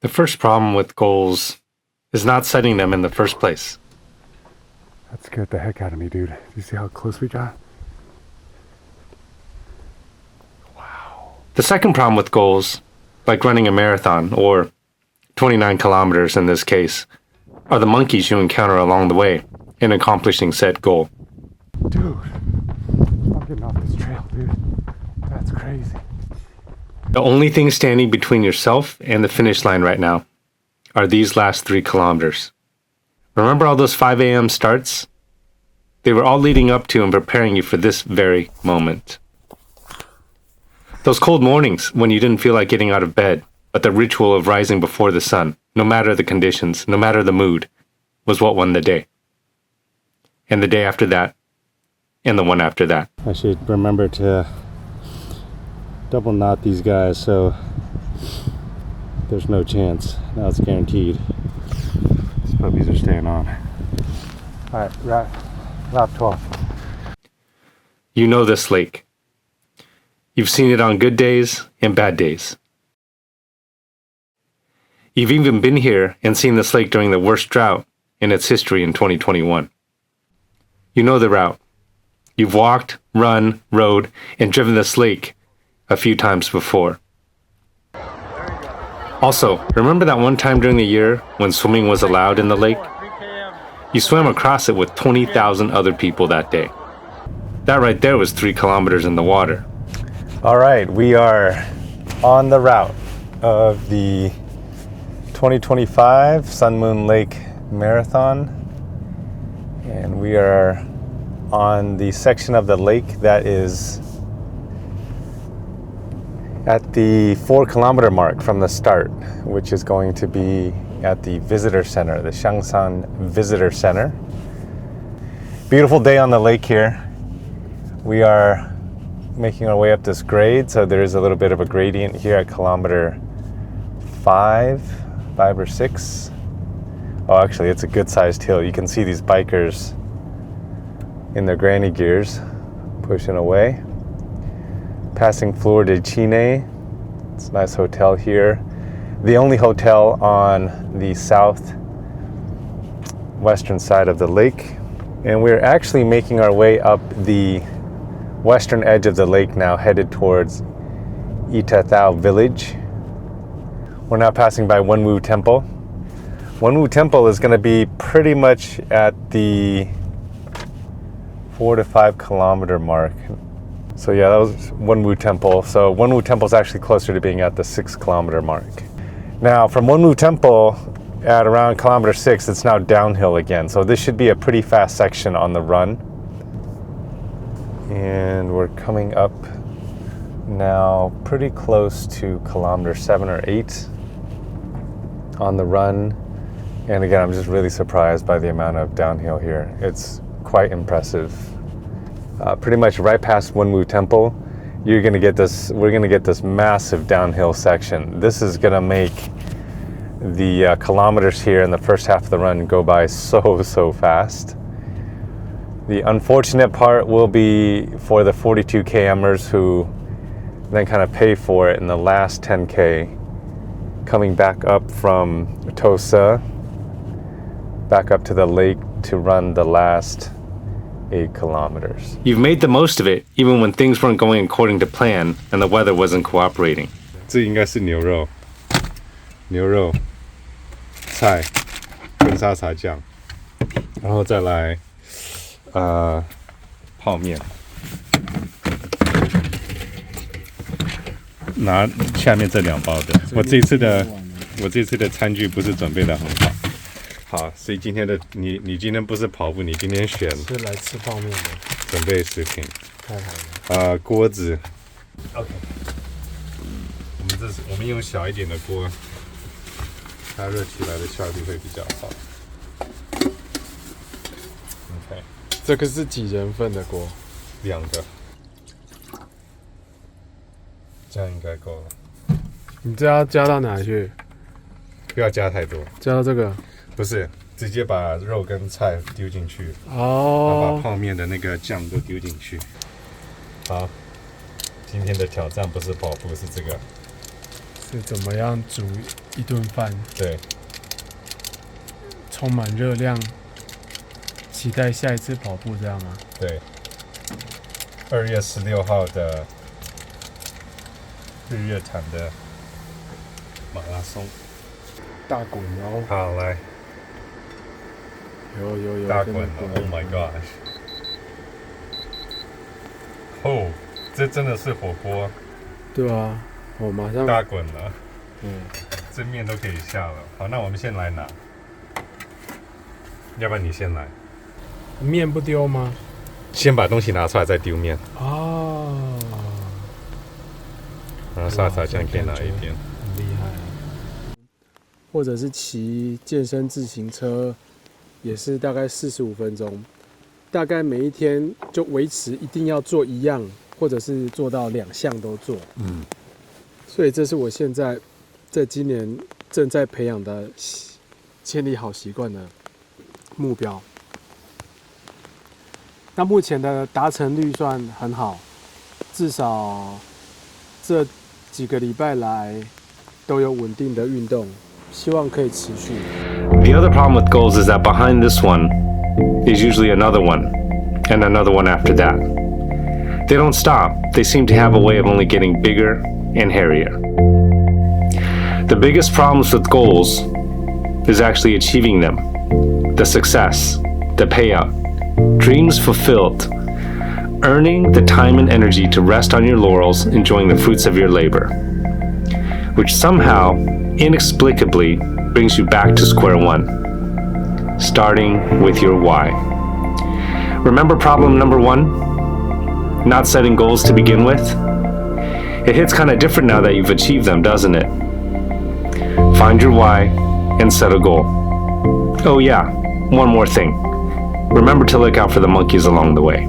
The first problem with goals is not setting them in the first place. That scared the heck out of me, dude. Do you see how close we got? Wow. The second problem with goals, like running a marathon, or 29 kilometers in this case, are the monkeys you encounter along the way in accomplishing said goal. Dude, I'm getting off this trail, dude. That's crazy. The only thing standing between yourself and the finish line right now are these last 3 kilometers. Remember all those 5 a.m. starts? They were all leading up to and preparing you for this very moment. Those cold mornings when you didn't feel like getting out of bed, but the ritual of rising before the sun, no matter the conditions, no matter the mood, was what won the day. And the day after that, and the one after that. I should remember to double knot these guys so there's no chance. Now it's guaranteed. These puppies are staying on. Alright, lap 12. You know this lake. You've seen it on good days and bad days. You've even been here and seen this lake during the worst drought in its history in 2021. You know the route. You've walked, run, rode, and driven this lake a few times before. Also, remember that one time during the year when swimming was allowed in the lake? You swam across it with 20,000 other people that day. That right there was 3 kilometers in the water. All right, we are on the route of the 2025 Sun Moon Lake Marathon, and we are on the section of the lake that is at the 4-kilometer mark from the start, which is going to be at the visitor center, the Xiangshan Visitor Center. Beautiful day on the lake here. We are making our way up this grade, so there is a little bit of a gradient here at kilometer 5 or 6. Oh, actually, it's a good-sized hill. You can see these bikers in their granny gears pushing away. Passing Flor de Chine. It's a nice hotel here. The only hotel on the southwestern side of the lake. And we're actually making our way up the western edge of the lake now, headed towards Itathao village. We're now passing by Wenwu Temple. Wenwu Temple is going to be pretty much at the 4 to 5 kilometer mark. So yeah, that was Wenwu Temple. So Wenwu Temple is actually closer to being at the 6 kilometer mark. Now from Wenwu Temple at around kilometer 6, it's now downhill again. So this should be a pretty fast section on the run. And we're coming up now pretty close to kilometer 7 or 8 on the run. And again, I'm just really surprised by the amount of downhill here. It's quite impressive. Pretty much right past Wenwu Temple, we're gonna get this massive downhill section. This is gonna make the kilometers here in the first half of the run go by so fast. The unfortunate part will be for the 42 kmers who then kind of pay for it in the last 10K, coming back up from Tosa, back up to the lake to run the last 8 kilometers. You've made the most of it, even when things weren't going according to plan and the weather wasn't cooperating. 这应该是牛肉，菜跟沙茶酱，然后再来泡面。拿下面这2包的。我这次的餐具不是准备的很好。好，所以今天的你今天不是跑步，你今天选是来吃泡面的准备食品。太好了。锅子。OK。我们用小一点的锅，它热起来的效率会比较好。OK。这个是几人份的锅？2个。这样应该够了。你这要加到哪去？不要加太多。加到这个？不是，直接把肉跟菜丢进去。哦。然后把泡面的那个酱都丢进去。好，今天的挑战不是跑步，是这个。是怎么样煮一顿饭，对，充满热量，期待下一次跑步，这样吗？对。2月16号的日月潭的马拉松，大滚哦！好来，有大滚了 ！Oh my gosh！ 哦，这真的是火锅，对啊，我马上大滚了，嗯，这面都可以下了。好，那我们先来拿，要不然你先来，面不丢吗？先把东西拿出来再丢面，哦，然后沙茶酱可以拿一边。很厉害啊！或者是骑健身自行车，也是大概45分钟，大概每一天就维持一定要做一样，或者是做到2项都做。嗯，所以这是我现在在今年正在培养的建立好习惯的目标。那目前的达成率算很好，至少这几个礼拜来都有稳定的运动，希望可以持续。The other problem with goals is that behind this one is usually another one, and another one after that. They don't stop. They seem to have a way of only getting bigger and hairier. The biggest problems with goals is actually achieving them. The success, the payout, dreams fulfilled, earning the time and energy to rest on your laurels, enjoying the fruits of your labor, which somehow, inexplicably, brings you back to square one, starting with your why. Remember problem number 1? Not setting goals to begin with? It hits kind of different now that you've achieved them, doesn't it? Find your why and set a goal. Oh yeah, one more thing. Remember to look out for the monkeys along the way.